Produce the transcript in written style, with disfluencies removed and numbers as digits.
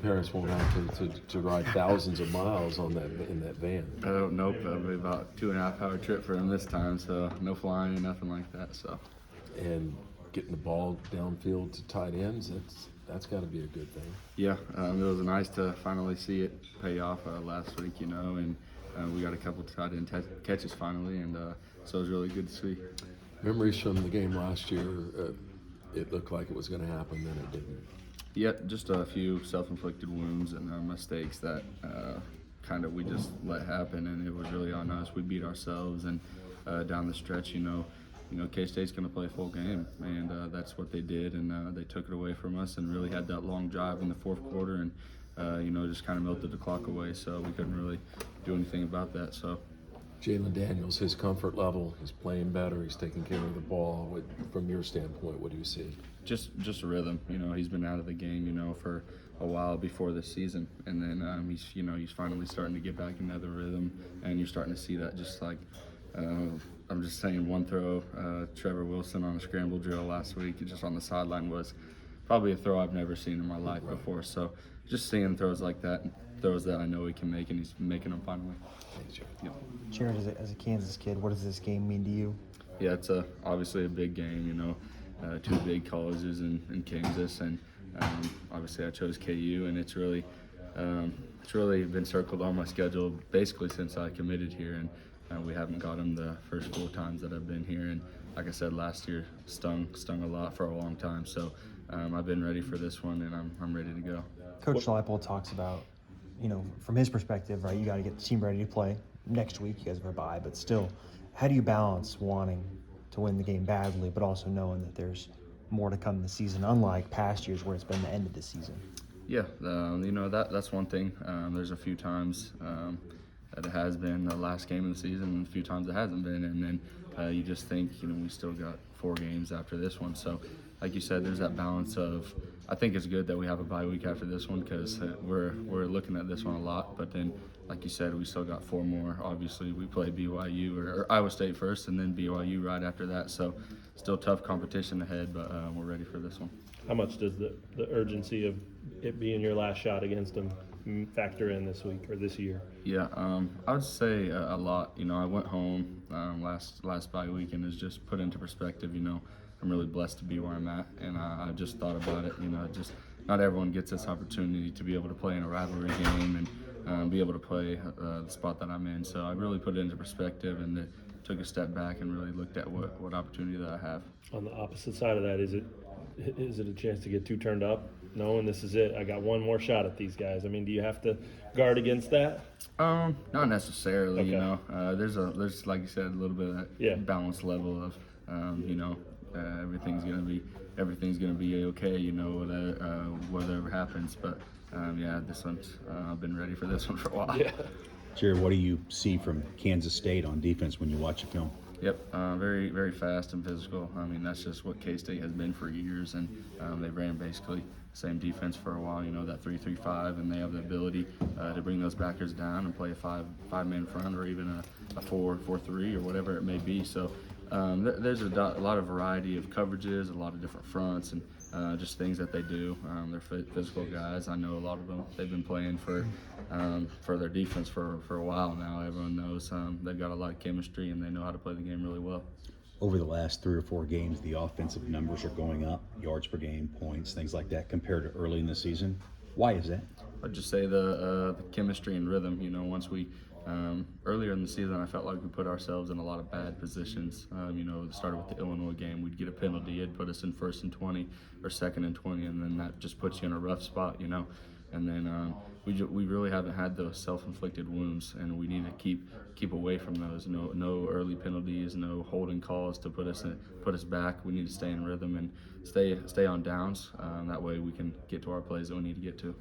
parents won't have to ride thousands of miles on that in that van. I don't know. That'll be about 2.5 hour trip for him this time, so no flying, nothing like that. So, And getting the ball downfield to tight ends, that's got to be a good thing. yeah, it was nice to finally see it pay off last week, and we got a couple tight end catches finally, and so it was really good to see. Memories from the game last year, it looked like it was going to happen, then it didn't. Yeah, just a few self-inflicted wounds and mistakes that kind of we just let happen, and it was really on us. We beat ourselves, and down the stretch, K-State's going to play a full game, and that's what they did, and they took it away from us and really had that long drive in the fourth quarter, and just kind of melted the clock away, so we couldn't really do anything about that. So. Jalen Daniels, his comfort level, he's playing better, he's taking care of the ball. From your standpoint, what do you see? Just a rhythm. He's been out of the game, for a while before this season, and then he's finally starting to get back into the rhythm, and you're starting to see that. Just like I'm just saying, one throw, Trevor Wilson on a scramble drill last week, just on the sideline, was probably a throw I've never seen in my life before. So just seeing throws like that, and throws that I know he can make, and he's making them finally. Thanks, Joe. Yeah. Jared, as a Kansas kid, what does this game mean to you? Yeah, it's obviously a big game, two big colleges in Kansas, and obviously I chose KU, and it's really been circled on my schedule basically since I committed here, and we haven't got them the first 4 times that I've been here, and like I said, last year stung a lot for a long time, so I've been ready for this one, and I'm ready to go. Coach Leipold talks about, from his perspective, right, you got to get the team ready to play. Next week, you guys have a bye, but still, how do you balance wanting to win the game badly, but also knowing that there's more to come this season, unlike past years where it's been the end of the season? Yeah, that's one thing. There's a few times that it has been the last game of the season, and a few times it hasn't been, and then you just think, we still got 4 games after this one. So, like you said, there's that balance of, I think it's good that we have a bye week after this one because we're looking at this one a lot, but then, like you said, we still got 4 more. Obviously, we play BYU or Iowa State first, and then BYU right after that. So, still tough competition ahead, but we're ready for this one. How much does the urgency of it being your last shot against them factor in this week or this year? Yeah, I would say a lot. I went home last bye week, and it's just put into perspective. I'm really blessed to be where I'm at, and I just thought about it. Just not everyone gets this opportunity to be able to play in a rivalry game and be able to play the spot that I'm in. So I really put it into perspective and took a step back and really looked at what opportunity that I have. On the opposite side of that, is it a chance to get too turned up, knowing this is it? I got one more shot at these guys. I mean, do you have to guard against that? Not necessarily. Okay. There's like you said, a little bit of that balance level of everything's gonna be okay. Whatever happens. But this one's I've been ready for this one for a while. Yeah. Jared, what do you see from Kansas State on defense when you watch the film? Yep, very, very fast and physical. I mean, that's just what K-State has been for years, and they ran basically the same defense for a while, that 3-3-5, and they have the ability to bring those backers down and play a five-man front or even a 4-4-3 or whatever it may be. So there's a lot of variety of coverages, a lot of different fronts, and just things that they do. They're physical guys. I know a lot of them. They've been playing for their defense for a while now. Everyone knows they've got a lot of chemistry, and they know how to play the game really well. Over the last 3 or 4 games, the offensive numbers are going up, yards per game, points, things like that, compared to early in the season. Why is that? I'd just say the chemistry and rhythm. Once we earlier in the season, I felt like we put ourselves in a lot of bad positions. It started with the Illinois game. We'd get a penalty, it'd put us in 1st and 20 or 2nd and 20, and then that just puts you in a rough spot. And then we really haven't had those self-inflicted wounds, and we need to keep away from those. No early penalties, no holding calls to put us back. We need to stay in rhythm and stay on downs. That way we can get to our plays that we need to get to.